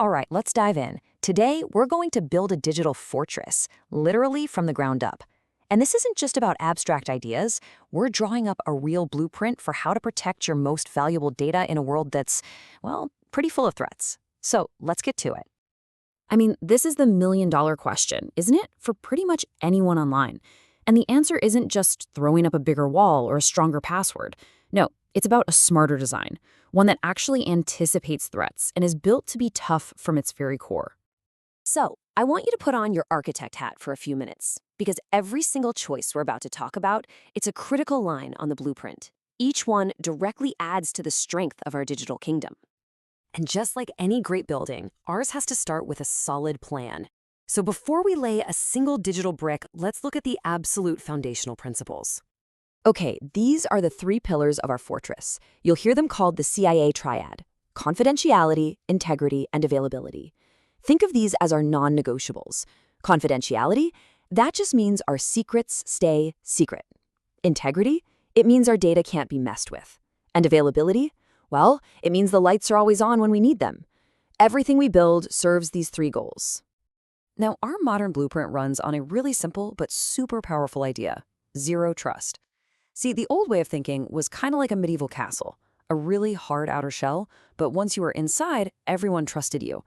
All right, let's dive in. Today, we're going to build a digital fortress, literally from the ground up. And this isn't just about abstract ideas. We're drawing up a real blueprint for how to protect your most valuable data in a world that's, well, pretty full of threats. So let's get to it. I mean, this is the million-dollar question, isn't it? For pretty much anyone online. And the answer isn't just throwing up a bigger wall or a stronger password. No, it's about a smarter design, one that actually anticipates threats and is built to be tough from its very core. So, I want you to put on your architect hat for a few minutes, because every single choice we're about to talk about, it's a critical line on the blueprint. Each one directly adds to the strength of our digital kingdom. And just like any great building, ours has to start with a solid plan. So before we lay a single digital brick, let's look at the absolute foundational principles. Okay, these are the three pillars of our fortress. You'll hear them called the CIA triad: confidentiality, integrity, and availability. Think of these as our non-negotiables. Confidentiality, that just means our secrets stay secret. Integrity, it means our data can't be messed with. And availability, well, it means the lights are always on when we need them. Everything we build serves these three goals. Now, our modern blueprint runs on a really simple but super powerful idea: zero trust. See, the old way of thinking was kind of like a medieval castle, a really hard outer shell, but once you were inside, everyone trusted you.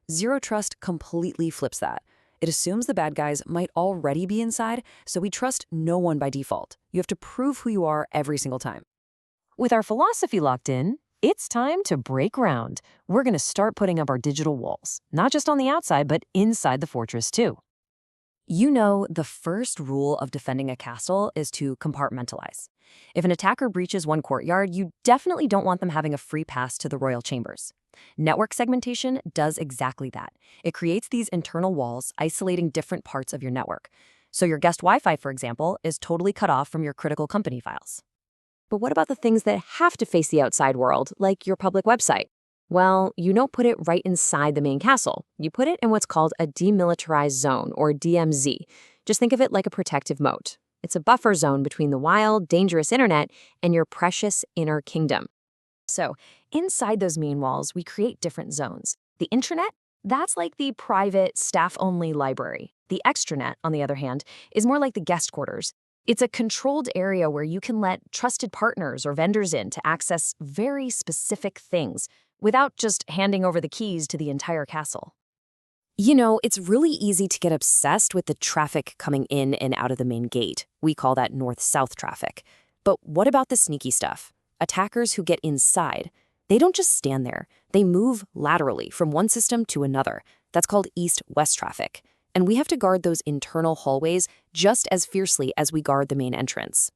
Zero trust completely flips that. It assumes the bad guys might already be inside, so we trust no one by default. You have to prove who you are every single time. With our philosophy locked in, it's time to break ground. We're going to start putting up our digital walls, not just on the outside, but inside the fortress too. You know, the first rule of defending a castle is to compartmentalize. If an attacker breaches one courtyard, you definitely don't want them having a free pass to the royal chambers. Network segmentation does exactly that. It creates these internal walls, isolating different parts of your network. So your guest Wi-Fi, for example, is totally cut off from your critical company files. But what about the things that have to face the outside world, like your public website? Well, you don't put it right inside the main castle. You put it in what's called a demilitarized zone, or DMZ. Just think of it like a protective moat. It's a buffer zone between the wild, dangerous internet and your precious inner kingdom. So, inside those main walls, we create different zones. The intranet, that's like the private, staff-only library. The extranet, on the other hand, is more like the guest quarters. It's a controlled area where you can let trusted partners or vendors in to access very specific things without just handing over the keys to the entire castle. You know, it's really easy to get obsessed with the traffic coming in and out of the main gate. We call that north-south traffic. But what about the sneaky stuff? Attackers who get inside, they don't just stand there. They move laterally from one system to another. That's called east-west traffic. And we have to guard those internal hallways just as fiercely as we guard the main entrance.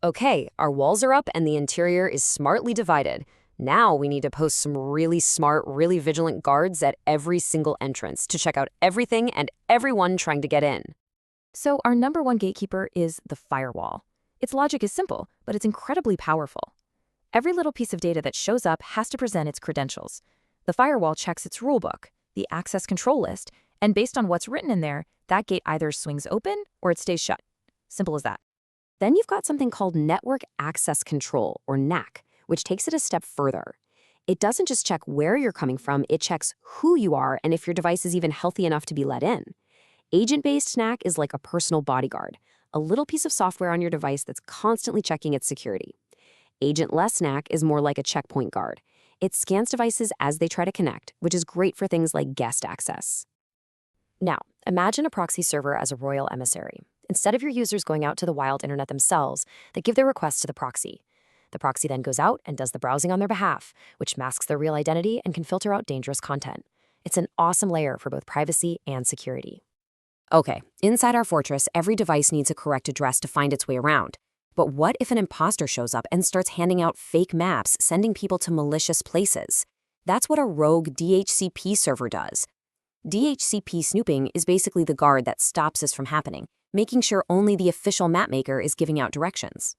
Okay, our walls are up and the interior is smartly divided. Now we need to post some really smart, really vigilant guards at every single entrance to check out everything and everyone trying to get in. So our number one gatekeeper is the firewall. Its logic is simple, but it's incredibly powerful. Every little piece of data that shows up has to present its credentials. The firewall checks its rulebook, the access control list, and based on what's written in there, that gate either swings open or it stays shut. Simple as that. Then you've got something called Network Access Control, or NAC, which takes it a step further. It doesn't just check where you're coming from, it checks who you are and if your device is even healthy enough to be let in. Agent-based NAC is like a personal bodyguard, a little piece of software on your device that's constantly checking its security. Agent-less NAC is more like a checkpoint guard. It scans devices as they try to connect, which is great for things like guest access. Now, imagine a proxy server as a royal emissary. Instead of your users going out to the wild internet themselves, they give their request to the proxy. The proxy then goes out and does the browsing on their behalf, which masks their real identity and can filter out dangerous content. It's an awesome layer for both privacy and security. Okay, inside our fortress, every device needs a correct address to find its way around. But what if an imposter shows up and starts handing out fake maps, sending people to malicious places? That's what a rogue DHCP server does. DHCP snooping is basically the guard that stops this from happening, making sure only the official mapmaker is giving out directions.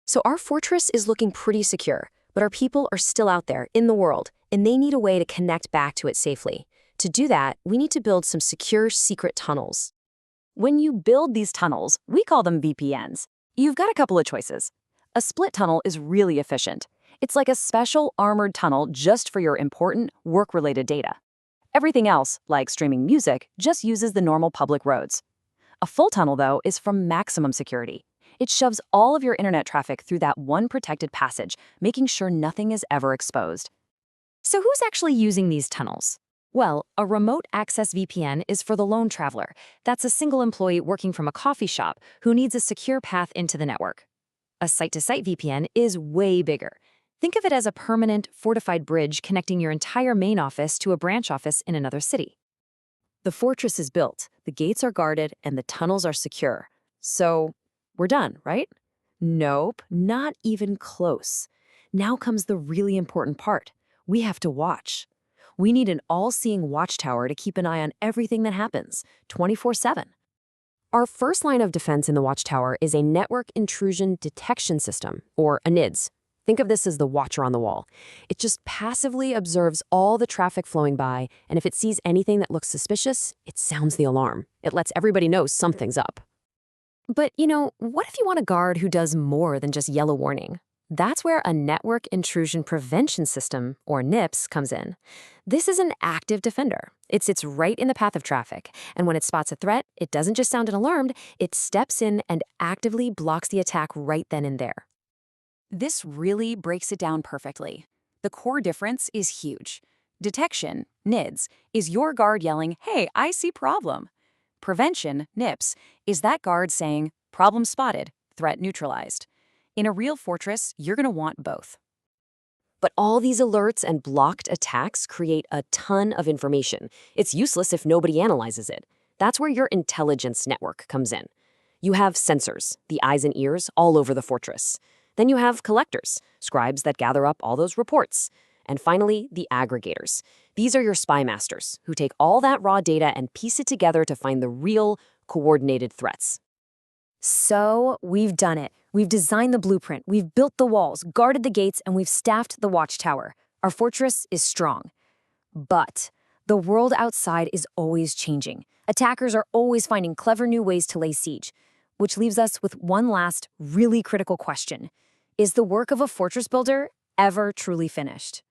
So our fortress is looking pretty secure, but our people are still out there in the world, and they need a way to connect back to it safely. To do that, we need to build some secure secret tunnels. When you build these tunnels, we call them VPNs. You've got a couple of choices. A split tunnel is really efficient. It's like a special armored tunnel just for your important work-related data. Everything else, like streaming music, just uses the normal public roads. A full tunnel, though, is for maximum security. It shoves all of your internet traffic through that one protected passage, making sure nothing is ever exposed. So who's actually using these tunnels? Well, a remote access VPN is for the lone traveler. That's a single employee working from a coffee shop who needs a secure path into the network. A site-to-site VPN is way bigger. Think of it as a permanent, fortified bridge connecting your entire main office to a branch office in another city. The fortress is built, the gates are guarded, and the tunnels are secure. So, we're done, right? Nope, not even close. Now comes the really important part. We have to watch. We need an all-seeing watchtower to keep an eye on everything that happens, 24/7. Our first line of defense in the watchtower is a network intrusion detection system, or a NIDS. Think of this as the watcher on the wall. It just passively observes all the traffic flowing by, and if it sees anything that looks suspicious, it sounds the alarm. It lets everybody know something's up. But, what if you want a guard who does more than just yellow warning? That's where a Network Intrusion Prevention System, or NIPS, comes in. This is an active defender. It sits right in the path of traffic, and when it spots a threat, it doesn't just sound an alarm, it steps in and actively blocks the attack right then and there. This really breaks it down perfectly. The core difference is huge. Detection, NIDS, is your guard yelling, "Hey, I see problem." Prevention, NIPS, is that guard saying, "Problem spotted, threat neutralized." In a real fortress, you're going to want both. But all these alerts and blocked attacks create a ton of information. It's useless if nobody analyzes it. That's where your intelligence network comes in. You have sensors, the eyes and ears, all over the fortress. Then you have collectors, scribes that gather up all those reports. And finally, the aggregators. These are your spy masters, who take all that raw data and piece it together to find the real, coordinated threats. So, we've done it. We've designed the blueprint, we've built the walls, guarded the gates, and we've staffed the watchtower. Our fortress is strong. But the world outside is always changing. Attackers are always finding clever new ways to lay siege, which leaves us with one last, really critical question. Is the work of a fortress builder ever truly finished?